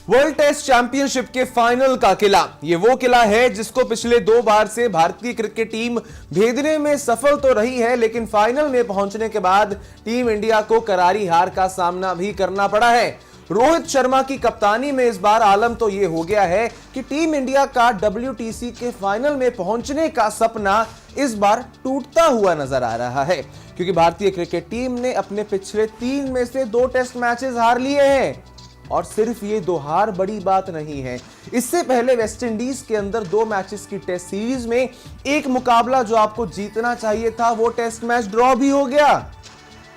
World test championship के final का किला, ये वो किला है जिसको पिछले 2 बार से भारतीय क्रिकेट टीम भेदने में सफल तो रही है, लेकिन फाइनल में पहुंचने के बाद टीम इंडिया को करारी हार का सामना भी करना पड़ा है। रोहित शर्मा की कप्तानी में इस बार आलम तो ये हो गया है कि टीम इंडिया का WTC के फाइनल में पहुंचने का सपना इस बार टूटता हुआ नजर आ रहा है, क्योंकि भारतीय क्रिकेट टीम ने अपने पिछले 3 में से 2 टेस्ट मैचेस हार लिए हैं। और सिर्फ ये 2 हार बड़ी बात नहीं है, इससे पहले वेस्टइंडीज के अंदर 2 मैचेस की टेस्ट सीरीज में एक मुकाबला जो आपको जीतना चाहिए था, वो टेस्ट मैच ड्रॉ भी हो गया।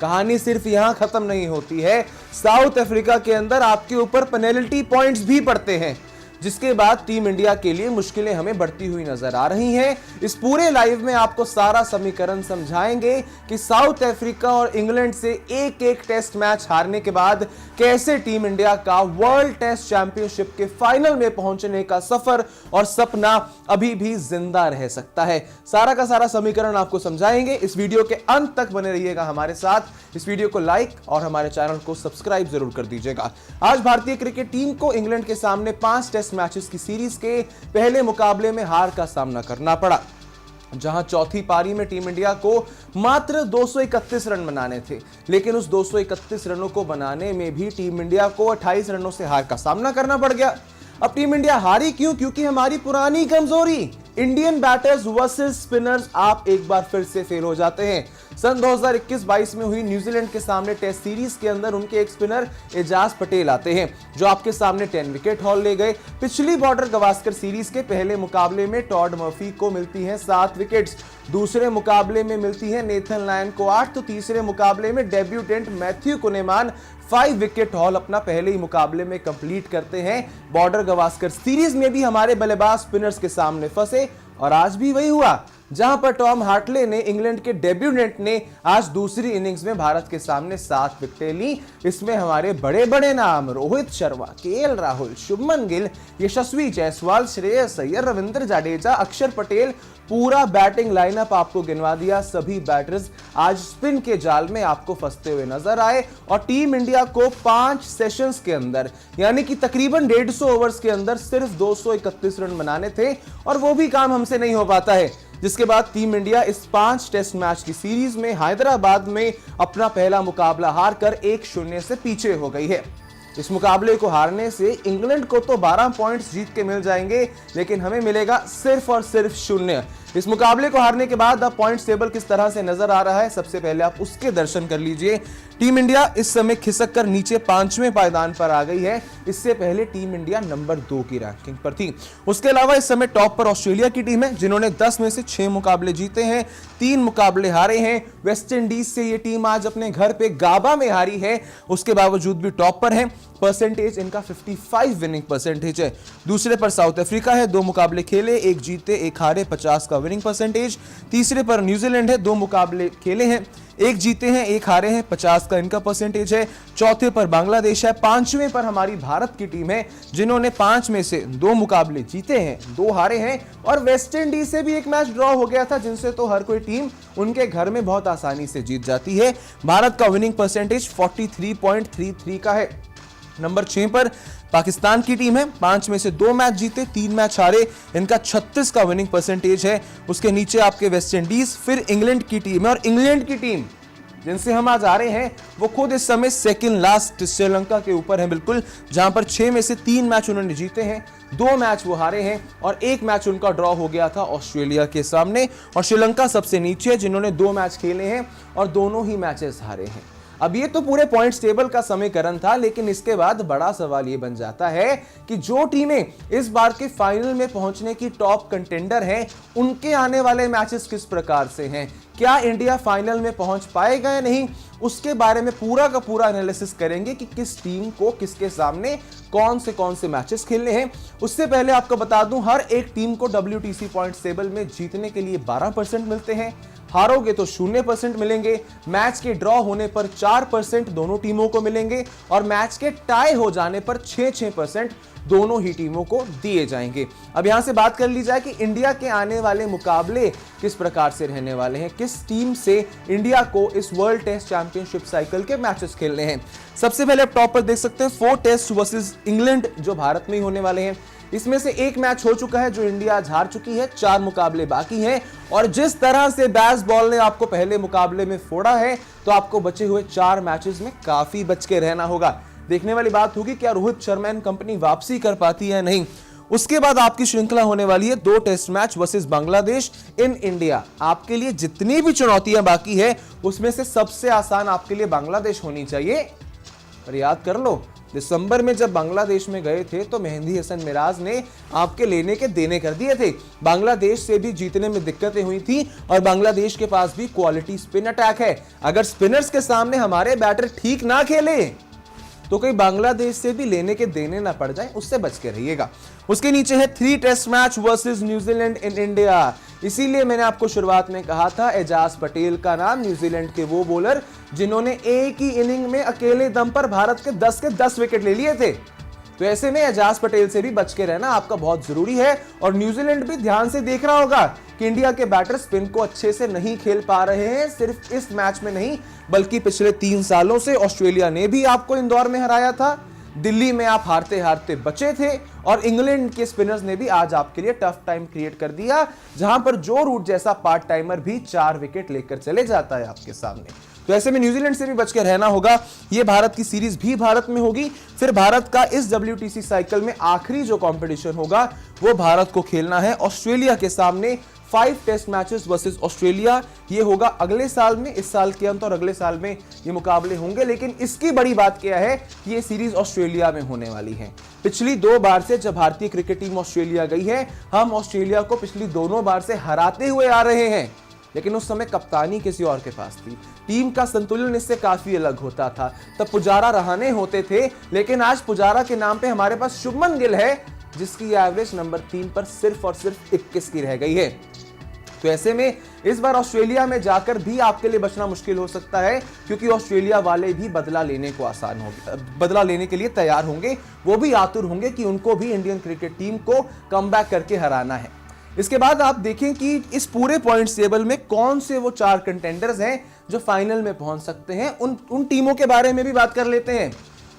कहानी सिर्फ यहां खत्म नहीं होती है, साउथ अफ्रीका के अंदर आपके ऊपर पेनल्टी पॉइंट्स भी पड़ते हैं, जिसके बाद टीम इंडिया के लिए मुश्किलें हमें बढ़ती हुई नजर आ रही हैं। इस पूरे लाइव में आपको सारा समीकरण समझाएंगे कि साउथ अफ्रीका और इंग्लैंड से एक टेस्ट मैच हारने के बाद कैसे टीम इंडिया का वर्ल्ड टेस्ट चैंपियनशिप के फाइनल में पहुंचने का सफर और सपना अभी भी जिंदा रह सकता है। सारा का सारा समीकरण आपको समझाएंगे। इस वीडियो के अंत तक बने रहिएगा हमारे साथ। इस वीडियो को लाइक और हमारे चैनल को सब्सक्राइब जरूर कर दीजिएगा। आज भारतीय क्रिकेट टीम को इंग्लैंड के सामने 5 टेस्ट मैचेस की सीरीज के पहले मुकाबले में हार का सामना करना पड़ा, जहां चौथी पारी में टीम इंडिया को मात्र 231 रन बनाने थे, लेकिन उस 231 रनों को बनाने में भी टीम इंडिया को 28 रनों से हार का सामना करना पड़ गया। अब टीम इंडिया हारी क्यों? क्योंकि हमारी पुरानी कमजोरी इंडियन बैटर्स वर्सेस स्पिनर्स आप एक बार फिर से फेल हो जाते हैं। सन 2021-22 में हुई न्यूजीलैंड के सामने टेस्ट सीरीज के अंदर उनके एक स्पिनर एजाज पटेल आते हैं, जो आपके सामने 10 विकेट हॉल ले गए। पिछली बॉर्डर गवास्कर सीरीज के पहले मुकाबले में टॉड मर्फी को मिलती हैं 7 विकेट्स, दूसरे मुकाबले में मिलती है नेथन लायन को 8, तो तीसरे मुकाबले में डेब्यूटेंट मैथ्यू कुनेमान 5 विकेट हॉल अपना पहले ही मुकाबले में कंप्लीट करते हैं। बॉर्डर गवास्कर सीरीज में भी हमारे बल्लेबाज स्पिनर्स के सामने फंसे, और आज भी वही हुआ, जहां पर टॉम हार्टले ने, इंग्लैंड के डेब्यूटेंट ने, आज दूसरी इनिंग्स में भारत के सामने 7 विकेटें ली। इसमें हमारे बड़े बड़े नाम रोहित शर्मा, KL राहुल, शुभमन गिल, यशस्वी जायसवाल, श्रेयस अय्यर, रविंद्र जडेजा, अक्षर पटेल, पूरा बैटिंग लाइनअप आपको गिनवा दिया। सभी बैटर्स आज स्पिन के जाल में आपको फंसते हुए नजर आए, और टीम इंडिया को 5 सेशंस के अंदर, यानी कि तकरीबन 150 ओवर्स के अंदर सिर्फ 231 रन बनाने थे, और वो भी काम हमसे नहीं हो पाता है। जिसके बाद टीम इंडिया इस 5 टेस्ट मैच की सीरीज में हैदराबाद में अपना पहला मुकाबला हारकर 1-0 से पीछे हो गई है। इस मुकाबले को हारने से इंग्लैंड को तो 12 पॉइंट्स जीत के मिल जाएंगे, लेकिन हमें मिलेगा सिर्फ और सिर्फ 0। इस मुकाबले को हारने के बाद अब पॉइंट्स टेबल किस तरह से नजर आ रहा है, सबसे पहले आप उसके दर्शन कर लीजिए। टीम इंडिया इस समय खिसक कर नीचे 5वें पायदान पर आ गई है। इससे पहले टीम इंडिया नंबर 2 की रैंकिंग पर थी। उसके अलावा इस समय टॉप पर ऑस्ट्रेलिया की टीम है, जिन्होंने 10 में से 6 मुकाबले जीते हैं, 3 मुकाबले हारे हैं। वेस्ट इंडीज से ये टीम आज अपने घर पे गाबा में हारी है, उसके बावजूद भी टॉप पर है। परसेंटेज इनका 55 विनिंग परसेंटेज है। दूसरे पर साउथ अफ्रीका है, 2 मुकाबले खेले, 1 जीते 1 हारे, 50 का विनिंग परसेंटेज। तीसरे पर न्यूजीलैंड है, 2 मुकाबले खेले हैं, 1 जीते हैं 1 हारे हैं, 50 का इनका परसेंटेज है। चौथे पर बांग्लादेश है। 5वें पर हमारी भारत की टीम है, जिन्होंने 5 में से 2 मुकाबले जीते हैं, 2 हारे हैं, और वेस्ट इंडीज से भी 1 मैच ड्रॉ हो गया था, जिनसे तो हर कोई टीम उनके घर में बहुत आसानी से जीत जाती है। भारत का विनिंग परसेंटेज 43.33 का है। नंबर 6 पर पाकिस्तान की टीम है, 5 में से 2 मैच जीते 3 मैच हारे, इनका 36 का विनिंग परसेंटेज है। उसके नीचे आपके वेस्ट इंडीज, फिर इंग्लैंड की टीम है, और इंग्लैंड की टीम जिनसे हम आज आ रहे हैं वो खुद इस समय सेकंड लास्ट श्रीलंका के ऊपर है बिल्कुल, जहां पर 6 में से 3 मैच उन्होंने जीते हैं, 2 मैच वो हारे हैं, और 1 मैच उनका ड्रॉ हो गया था ऑस्ट्रेलिया के सामने। और श्रीलंका सबसे नीचे है, जिन्होंने 2 मैच खेले हैं और दोनों ही मैचेस हारे हैं। अब ये तो पूरे पॉइंट्स टेबल का समीकरण था, लेकिन इसके बाद बड़ा सवाल ये बन जाता है कि जो टीमें इस बार के फाइनल में पहुंचने की टॉप कंटेंडर हैं, उनके आने वाले मैचेस किस प्रकार से हैं, क्या इंडिया फाइनल में पहुंच पाएगा या नहीं, उसके बारे में पूरा का पूरा एनालिसिस करेंगे कि किस टीम को किसके सामने कौन से मैचेस खेलने हैं। उससे पहले आपको बता दूं, हर एक टीम को WTC पॉइंट्स टेबल में जीतने के लिए 12% मिलते हैं, हारोगे तो 0% मिलेंगे, मैच के ड्रॉ होने पर 4% दोनों टीमों को मिलेंगे, और मैच के टाई हो जाने पर 6% दोनों ही टीमों को दिए जाएंगे। अब यहां से बात कर ली जाए कि इंडिया के आने वाले मुकाबले किस प्रकार से रहने वाले हैं, किस टीम से इंडिया को इस वर्ल्ड टेस्ट चैंपियनशिप साइकिल के मैचेस खेलने हैं। सबसे पहले आप टॉप पर देख सकते हैं 4 टेस्ट वर्सेस इंग्लैंड जो भारत में ही होने वाले हैं। इसमें से एक मैच हो चुका है जो इंडिया आज हार चुकी है, 4 मुकाबले बाकी हैं। और जिस तरह से बैस बॉल ने आपको पहले मुकाबले में फोड़ा है, तो आपको बचे हुए 4 मैचेस में काफी बच के रहना होगा। देखने वाली बात होगी क्या रोहित शर्मा एंड कंपनी वापसी कर पाती है नहीं। उसके बाद आपकी श्रृंखला होने वाली है 2 test match versus Bangladesh in India. आपके लिए जितनी भी चुनौतियां बाकी है उसमें से सबसे आसान आपके लिए बांग्लादेश होनी चाहिए। पर याद कर लो, दिसंबर में जब बांग्लादेश में गए थे तो मेहंदी हसन मिराज ने आपके लेने के देने कर दिए थे। बांग्लादेश से भी जीतने में दिक्कतें हुई थी और बांग्लादेश के पास भी क्वालिटी स्पिन अटैक है। अगर स्पिनर्स के सामने हमारे बैटर ठीक ना खेले तो कोई बांग्लादेश से भी लेने के देने ना पड़ जाए, उससे बच के रहिएगा। उसके नीचे है 3 test match versus New Zealand in India. इसीलिए मैंने आपको शुरुआत में कहा था एजाज पटेल का नाम, न्यूजीलैंड के वो बॉलर जिन्होंने एक ही इनिंग में अकेले दम पर भारत के 10 विकेट ले लिए थे। तो ऐसे में एजाज पटेल से भी बच के रहना आपका बहुत जरूरी है। और न्यूजीलैंड भी ध्यान से देख रहा होगा कि इंडिया के बैटर स्पिन को अच्छे से नहीं खेल पा रहे हैं। सिर्फ इस मैच में नहीं बल्कि पिछले 3 सालों से ऑस्ट्रेलिया ने भी आपको इंदौर में हराया था, दिल्ली में आप हारते हारते बचे थे, और इंग्लैंड के स्पिनर्स ने भी आज आपके लिए टफ टाइम क्रिएट कर दिया, जहां पर जो रूट जैसा पार्ट टाइमर भी 4 विकेट लेकर चले जाता है आपके सामने। तो ऐसे में न्यूजीलैंड से भी बच के रहना होगा। ये भारत की सीरीज भी भारत में होगी। फिर भारत का इस WTC साइकिल में आखिरी जो कंपटीशन होगा वो भारत को खेलना है ऑस्ट्रेलिया के सामने। 5 टेस्ट मैचेस वर्सेस ऑस्ट्रेलिया, ये होगा अगले साल में, इस साल के अंत और अगले साल में ये मुकाबले होंगे। लेकिन इसकी बड़ी बात क्या है कि ये सीरीज ऑस्ट्रेलिया में होने वाली है। पिछली 2 बार से जब भारतीय क्रिकेट टीम ऑस्ट्रेलिया गई है, हम ऑस्ट्रेलिया को पिछली दोनों बार से हराते हुए आ रहे हैं। लेकिन उस समय कप्तानी किसी और के पास थी, टीम का संतुलन इससे काफी अलग होता था। तब पुजारा रहाणे होते थे, लेकिन आज पुजारा के नाम पे हमारे पास शुभमन गिल है, जिसकी एवरेज नंबर 3 पर सिर्फ और सिर्फ 21 की रह गई है। तो ऐसे में इस बार ऑस्ट्रेलिया में जाकर भी आपके लिए बचना मुश्किल हो सकता है, क्योंकि ऑस्ट्रेलिया वाले भी बदला लेने को आसान होंगे, बदला लेने के लिए तैयार होंगे। वो भी आतुर होंगे कि उनको भी इंडियन क्रिकेट टीम को कमबैक करके हराना है। इसके बाद आप देखें कि इस पूरे पॉइंट्स टेबल में कौन से वो 4 कंटेंडर्स हैं जो फाइनल में पहुंच सकते हैं। उन टीमों के बारे में भी बात कर लेते हैं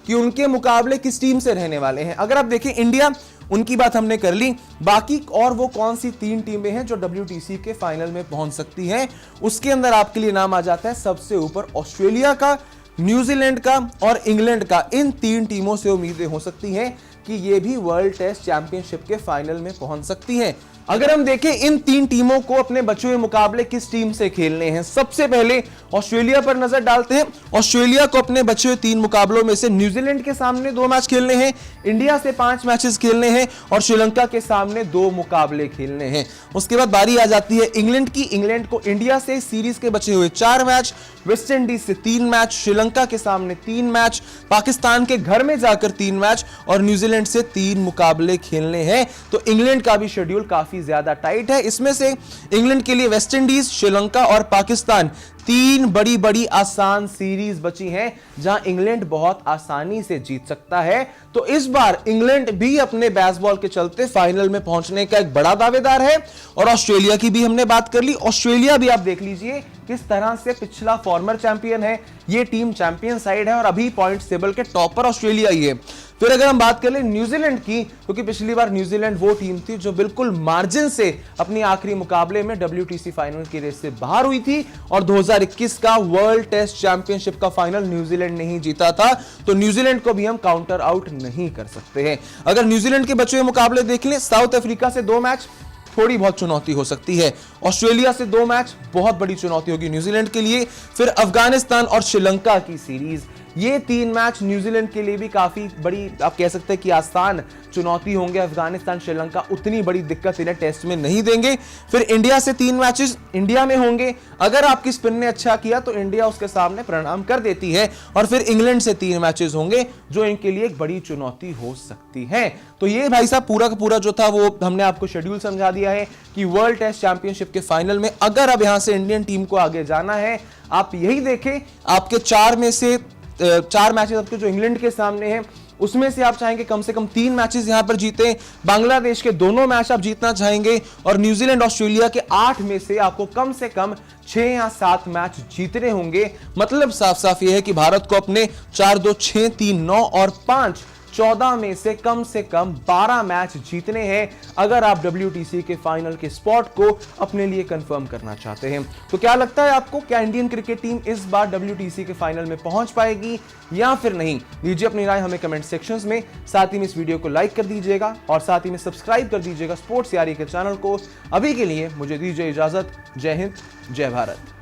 कि उनके मुकाबले किस टीम से रहने वाले हैं। अगर आप देखें इंडिया, उनकी बात हमने कर ली। बाकी और वो कौन सी 3 टीमें हैं जो WTC के फाइनल में पहुंच सकती हैं, उसके अंदर आपके लिए नाम आ जाता है सबसे ऊपर ऑस्ट्रेलिया का, न्यूजीलैंड का और इंग्लैंड का। इन 3 टीमों से उम्मीदें हो सकती हैं कि ये भी वर्ल्ड टेस्ट चैंपियनशिप के फाइनल में पहुंच सकती हैं। अगर हम देखें इन 3 टीमों को अपने बचे हुए मुकाबले किस टीम से खेलने हैं, सबसे पहले ऑस्ट्रेलिया पर नजर डालते हैं। ऑस्ट्रेलिया को अपने बचे हुए 3 मुकाबलों में से न्यूजीलैंड के सामने 2 मैच खेलने हैं, इंडिया से 5 मैचेस खेलने हैं और श्रीलंका के सामने 2 मुकाबले खेलने हैं। उसके बाद बारी आ जाती है इंग्लैंड की। इंग्लैंड को इंडिया से सीरीज के बचे हुए 4 मैच, वेस्ट इंडीज से 3 मैच, श्रीलंका के सामने 3 मैच, पाकिस्तान के घर में जाकर 3 मैच और न्यूजीलैंड से 3 मुकाबले खेलने हैं। तो इंग्लैंड का भी शेड्यूल काफी ज्यादा टाइट है। इसमें से इंग्लैंड के लिए वेस्ट इंडीज, श्रीलंका और पाकिस्तान 3 बड़ी बड़ी आसान सीरीज बची हैं, जहां इंग्लैंड बहुत आसानी से जीत सकता है। तो इस बार इंग्लैंड भी अपने बेसबॉल के चलते फाइनल में पहुंचने का एक बड़ा दावेदार है। और ऑस्ट्रेलिया की भी हमने बात कर ली। ऑस्ट्रेलिया भी आप देख लीजिए किस तरह से पिछला फॉर्मर चैंपियन है, ये टीम चैंपियन साइड है और अभी पॉइंट्स टेबल के टॉप पर ऑस्ट्रेलिया ही है। फिर अगर हम बात कर ले न्यूजीलैंड की, क्योंकि पिछली बार न्यूजीलैंड वो टीम थी जो बिल्कुल मार्जिन से अपनी आखिरी मुकाबले में WTC फाइनल की रेस से बाहर हुई थी और 2021 का वर्ल्ड टेस्ट चैंपियनशिप का फाइनल न्यूजीलैंड ने ही जीता था। तो न्यूजीलैंड को भी हम काउंटर आउट नहीं कर सकते हैं। अगर न्यूजीलैंड के बचे हुए मुकाबले देख लें, साउथ अफ्रीका से 2 मैच थोड़ी बहुत चुनौती हो सकती है, ऑस्ट्रेलिया से 2 मैच बहुत बड़ी चुनौती होगी न्यूजीलैंड के लिए, फिर अफगानिस्तान और श्रीलंका की सीरीज, ये 3 मैच न्यूजीलैंड के लिए भी काफी बड़ी, आप कह सकते हैं कि आसान चुनौती होंगे। अफगानिस्तान, श्रीलंका उतनी बड़ी दिक्कत इन्हें टेस्ट में नहीं देंगे। फिर इंडिया से 3 मैचेस इंडिया में होंगे। अगर आपकी स्पिन ने अच्छा किया तो इंडिया उसके सामने प्रणाम कर देती है। और फिर इंग्लैंड से 3 मैचेस होंगे जो इनके लिए एक बड़ी चुनौती हो सकती है। तो ये भाई साहब पूरा का पूरा जो था वो हमने आपको शेड्यूल समझा दिया है कि वर्ल्ड टेस्ट चैंपियनशिप के फाइनल में अगर अब यहां से इंडियन टीम को आगे जाना है, आप यही देखें आपके 4 में से 4 मैचेस आपके जो इंग्लैंड के सामने हैं, उसमें से आप चाहेंगे कम से कम 3 मैचेस यहां पर जीते, बांग्लादेश के दोनों मैच आप जीतना चाहेंगे और न्यूजीलैंड ऑस्ट्रेलिया के 8 में से आपको कम से कम 6 या 7 मैच जीतने होंगे। मतलब साफ साफ यह है कि भारत को अपने 4-2, 6-3, 9 और 5 14 में से कम 12 मैच जीतने हैं अगर आप WTC के फाइनल के स्पॉट को अपने लिए कंफर्म करना चाहते हैं। तो क्या लगता है आपको, क्या इंडियन क्रिकेट टीम इस बार WTC के फाइनल में पहुंच पाएगी या फिर नहीं? दीजिए अपनी राय हमें कमेंट सेक्शंस में, साथ ही में इस वीडियो को लाइक कर दीजिएगा और साथ ही में सब्सक्राइब कर दीजिएगा स्पोर्ट्स यारी के चैनल को। अभी के लिए मुझे दीजिए इजाजत। जय हिंद, जय भारत।